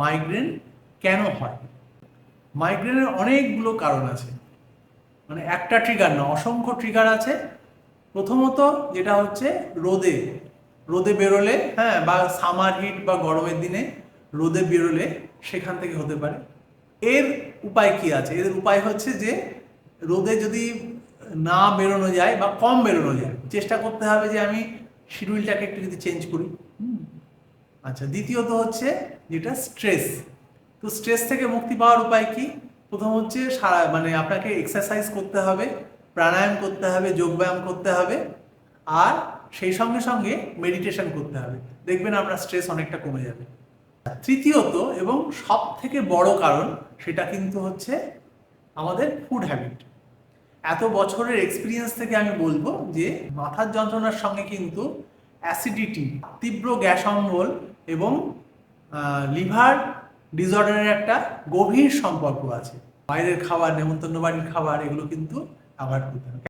Migraine কেন হয়? মাইগ্রেনের অনেকগুলো কারণ আছে, মানে একটা ট্রিগার না, অসংখ্য ট্রিগার আছে। প্রথমত যেটা হচ্ছে রোদে রোদে বেরোলে, হ্যাঁ, বা সামার হিট বা গরমের দিনে রোদে বেরোলে সেখান থেকে হতে পারে। এর উপায় কি আছে? এর উপায় হচ্ছে যে রোদে যদি না বেরোনো যায় বা কম বেরোনো যায়, চেষ্টা করতে হবে যে আমি শিডিউলটাকে একটু যদি চেঞ্জ করি। আচ্ছা, দ্বিতীয়ত হচ্ছে যেটা স্ট্রেস। তো স্ট্রেস থেকে মুক্তি পাওয়ার উপায় কি? প্রথম হচ্ছে মানে আপনাকে এক্সারসাইজ করতে হবে, প্রাণায়াম করতে হবে, যোগব্যায়াম করতে হবে, আর সেই সঙ্গে সঙ্গে মেডিটেশন করতে হবে। দেখবেন আপনার স্ট্রেস অনেকটা কমে যাবে। তৃতীয়ত এবং সব থেকে বড় কারণ, সেটা কিন্তু হচ্ছে আমাদের ফুড হ্যাবিট। এত বছরের এক্সপিরিয়েন্স থেকে আমি বলবো যে মাথার যন্ত্রণার সঙ্গে কিন্তু অ্যাসিডিটি, তীব্র গ্যাস অম্বল এবং লিভার ডিসঅর্ডারের একটা গভীর সম্পর্ক আছে। বাইরের খাবার, নেমন্তন্ন বাড়ির খাবার, এগুলো কিন্তু অ্যাভয়েড করতে হবে।